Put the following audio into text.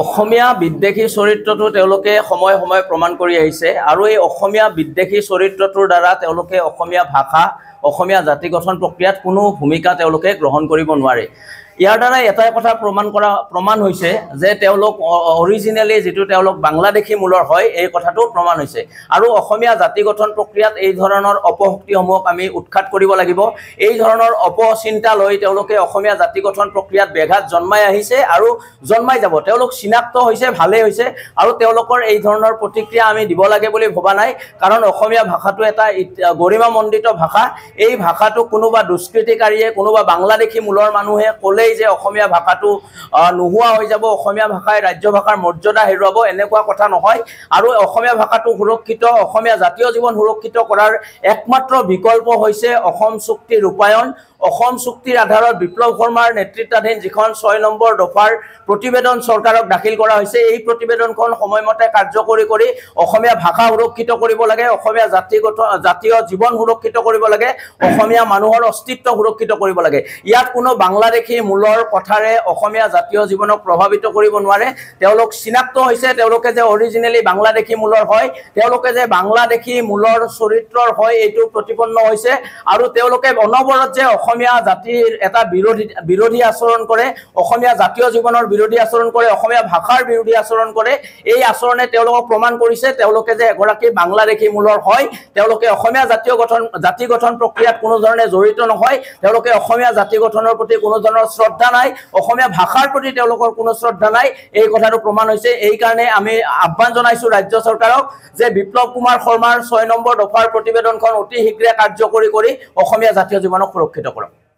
অসমীয়া বিদ্বেষী চৰিত্ৰটো তেওঁলোকে সময় সময় প্ৰমাণ কৰি আহিছে আৰু এই অসমীয়া বিদ্বেষী চৰিত্ৰটোৰ দ্বাৰা তেওঁলোকে অসমীয়া ভাষা অসমীয়া জাতি গঠন প্ৰক্ৰিয়াত কোনো ভূমিকা তেওঁলোকে গ্ৰহণ কৰিব নোৱাৰে। ইয়াৰ দ্বাৰা এটাই কথা প্ৰমাণ হৈছে যে তেওঁলোক অৰিজিনেলি যিটো তেওঁলোক বাংলাদেশী মূলৰ হয় এই কথাটো প্ৰমাণ হৈছে আৰু অসমীয়া জাতি গঠন প্ৰক্ৰিয়াত এই ধৰণৰ অপশক্তিসমূহক আমি উৎখাত কৰিব লাগিব। এই ধৰণৰ অপচিন্তা লৈ তেওঁলোকে অসমীয়া জাতি গঠন প্ৰক্ৰিয়াত ব্যাঘাত জন্মাই আহিছে আৰু জন্মাই যাব। তেওঁলোক চিনাক্ত হৈছে, ভালেই হৈছে আৰু তেওঁলোকৰ এই ধৰণৰ প্ৰতিক্ৰিয়া আমি দিব লাগে বুলি ভবা নাই, কাৰণ অসমীয়া ভাষাটো এটা গৰিমামণ্ডিত ভাষা। এই ভাষাটো কোনোবা দুষ্কৃতিকাৰীয়ে, কোনোবা বাংলাদেশী মূলৰ মানুহে ক'লেই যে অসমীয়া ভাষাটো নোহোৱা হৈ যাব, অসমীয়া ভাষাই ৰাজ্য ভাষাৰ মৰ্যাদা হেৰুৱাব, এনেকুৱা কথা নহয়। আৰু অসমীয়া ভাষাটো সুৰক্ষিত, অসমীয়া জাতীয় জীৱন সুৰক্ষিত কৰাৰ একমাত্ৰ বিকল্প হৈছে অসম চুক্তি ৰূপায়ণ। অসম চুক্তিৰ আধাৰত বিপ্লৱ শৰ্মাৰ নেতৃত্বাধীন যিখন 6 নম্বৰ দফাৰ প্ৰতিবেদন চৰকাৰক দাখিল কৰা হৈছে, এই প্ৰতিবেদনখন সময়মতে কাৰ্যকৰী কৰি অসমীয়া ভাষা সুৰক্ষিত কৰিব লাগে, অসমীয়া জাতীয় জীৱন সুৰক্ষিত কৰিব লাগে, অসমীয়া মানুহৰ অস্তিত্ব সুৰক্ষিত কৰিব লাগে। ইয়াত কোনো বাংলাদেশী মূলৰ কথাৰে অসমীয়া জাতীয় জীৱনক প্ৰভাৱিত কৰিব নোৱাৰে। তেওঁলোক চিনাক্ত হৈছে, তেওঁলোকে যে অৰিজিনেলি বাংলাদেশী মূলৰ হয়, তেওঁলোকে যে বাংলাদেশী মূলৰ চৰিত্ৰৰ হয় এইটো প্ৰতিপন্ন হৈছে আৰু তেওঁলোকে অনবৰত যে অসমীয়া জাতিৰ এটা বিৰোধী আচৰণ কৰে, অসমীয়া জাতীয় জীৱনৰ বিৰোধী আচৰণ কৰে, অসমীয়া ভাষাৰ বিৰোধী আচৰণ কৰে, এই আচৰণে তেওঁলোকক প্ৰমাণ কৰিছে তেওঁলোকে যে এগৰাকী বাংলাদেশী মূলৰ হয়। তেওঁলোকে অসমীয়া জাতি গঠন প্ৰক্ৰিয়াত কোনো ধৰণে জড়িত নহয়, তেওঁলোকে অসমীয়া জাতি গঠনৰ প্ৰতি কোনো ধৰণৰ শ্ৰদ্ধা নাই, অসমীয়া ভাষাৰ প্ৰতি তেওঁলোকৰ কোনো শ্ৰদ্ধা নাই, এই কথাটো প্ৰমাণ হৈছে। এই কাৰণে আমি আহ্বান জনাইছো ৰাজ্য চৰকাৰক যে বিপ্লৱ কুমাৰ শৰ্মাৰ 6 নম্বৰ দফাৰ প্ৰতিবেদনখন অতি শীঘ্ৰে কাৰ্যকৰী কৰি অসমীয়া জাতীয় জীৱনক সুৰক্ষিত কৰক।